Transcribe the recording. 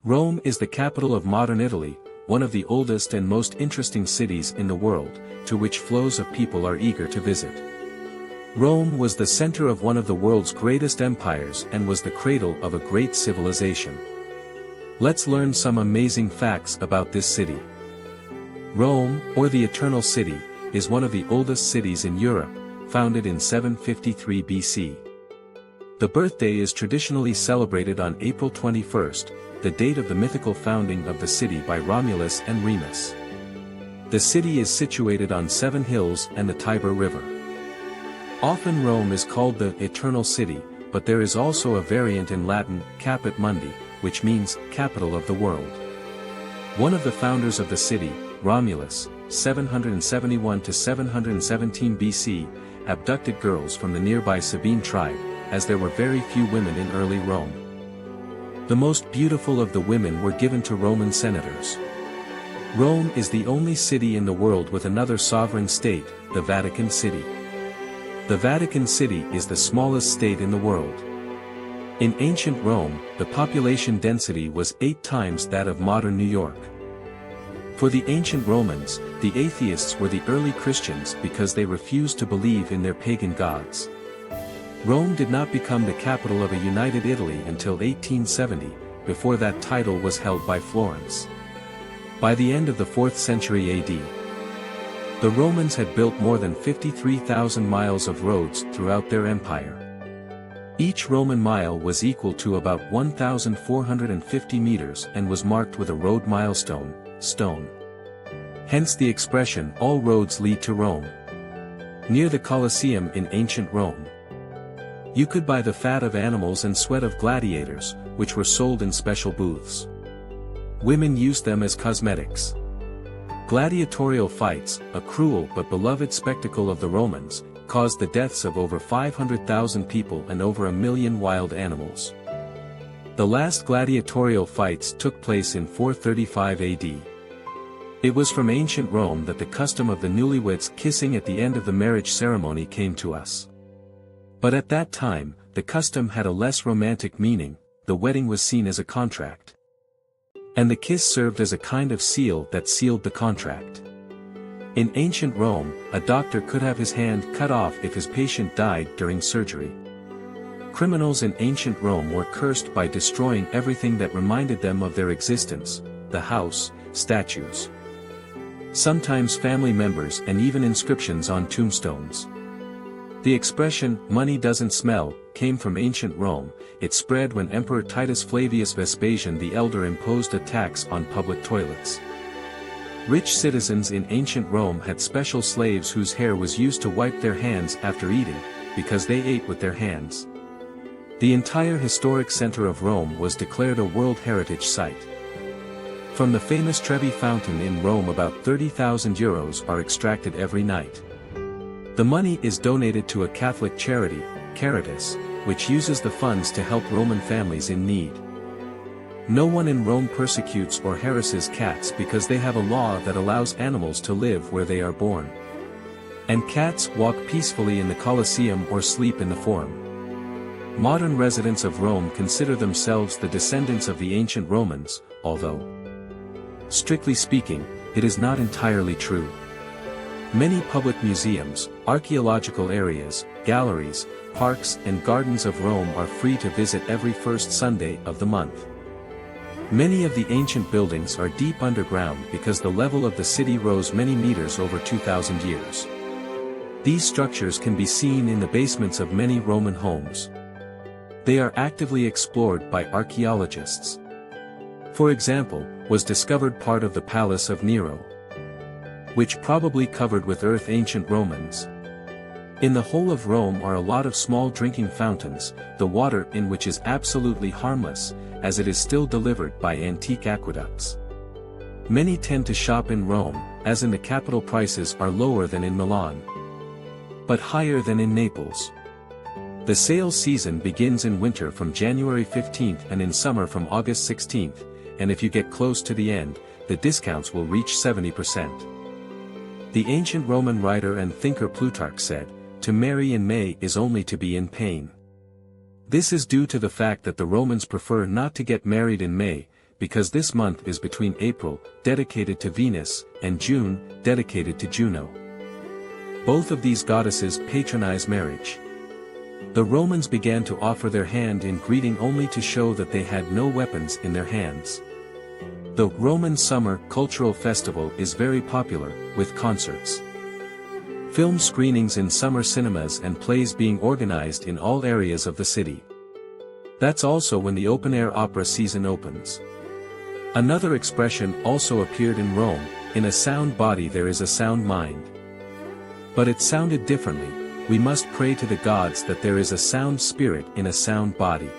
Rome is the capital of modern Italy, one of the oldest and most interesting cities in the world, to which flows of people are eager to visit. Rome was the center of one of the world's greatest empires and was the cradle of a great civilization. Let's learn some amazing facts about this city. Rome, or the Eternal City, is one of the oldest cities in Europe, founded in 753 BC. The birthday is traditionally celebrated on April 21st, the date of the mythical founding of the city by Romulus and Remus. The city is situated on 7 hills and the Tiber River. Often Rome is called the Eternal City, but there is also a variant in Latin, Caput Mundi, which means capital of the world. One of the founders of the city, Romulus, 771 to 717 BC, abducted girls from the nearby Sabine tribe, as there were very few women in early Rome. The most beautiful of the women were given to Roman senators. Rome is the only city in the world with another sovereign state, the Vatican City. The Vatican City is the smallest state in the world. In ancient Rome, the population density was 8 times that of modern New York. For the ancient Romans, the atheists were the early Christians because they refused to believe in their pagan gods. Rome did not become the capital of a united Italy until 1870, before that title was held by Florence. By the end of the 4th century AD, the Romans had built more than 53,000 miles of roads throughout their empire. Each Roman mile was equal to about 1,450 meters and was marked with a road milestone, stone. Hence the expression, "all roads lead to Rome." Near the Colosseum in ancient Rome, you could buy the fat of animals and sweat of gladiators, which were sold in special booths. Women used them as cosmetics. Gladiatorial fights, a cruel but beloved spectacle of the Romans, caused the deaths of over 500,000 people and over 1 million wild animals. The last gladiatorial fights took place in 435 AD. It was from ancient Rome that the custom of the newlyweds kissing at the end of the marriage ceremony came to us. But at that time, the custom had a less romantic meaning. The wedding was seen as a contract. And the kiss served as a kind of seal that sealed the contract. In ancient Rome, a doctor could have his hand cut off if his patient died during surgery. Criminals in ancient Rome were cursed by destroying everything that reminded them of their existence, the house, statues, sometimes family members, and even inscriptions on tombstones. The expression, "money doesn't smell," came from ancient Rome. It spread when Emperor Titus Flavius Vespasian the Elder imposed a tax on public toilets. Rich citizens in ancient Rome had special slaves whose hair was used to wipe their hands after eating, because they ate with their hands. The entire historic center of Rome was declared a World Heritage Site. From the famous Trevi Fountain in Rome about 30,000 euros are extracted every night. The money is donated to a Catholic charity, Caritas, which uses the funds to help Roman families in need. No one in Rome persecutes or harasses cats because they have a law that allows animals to live where they are born. And cats walk peacefully in the Colosseum or sleep in the Forum. Modern residents of Rome consider themselves the descendants of the ancient Romans, although, strictly speaking, it is not entirely true. Many public museums, archaeological areas, galleries, parks and gardens of Rome are free to visit every first Sunday of the month. Many of the ancient buildings are deep underground because the level of the city rose many meters over 2,000 years. These structures can be seen in the basements of many Roman homes. They are actively explored by archaeologists. For example, was discovered part of the Palace of Nero, which probably covered with earth ancient Romans. In the whole of Rome are a lot of small drinking fountains, the water in which is absolutely harmless, as it is still delivered by antique aqueducts. Many tend to shop in Rome, as in the capital prices are lower than in Milan, but higher than in Naples. The sales season begins in winter from January 15th and in summer from August 16th, and if you get close to the end, the discounts will reach 70%. The ancient Roman writer and thinker Plutarch said, "To marry in May is only to be in pain." This is due to the fact that the Romans prefer not to get married in May, because this month is between April, dedicated to Venus, and June, dedicated to Juno. Both of these goddesses patronize marriage. The Romans began to offer their hand in greeting only to show that they had no weapons in their hands. The Roman Summer Cultural Festival is very popular, with concerts, film screenings in summer cinemas and plays being organized in all areas of the city. That's also when the open-air opera season opens. Another expression also appeared in Rome: in a sound body there is a sound mind. But it sounded differently: we must pray to the gods that there is a sound spirit in a sound body.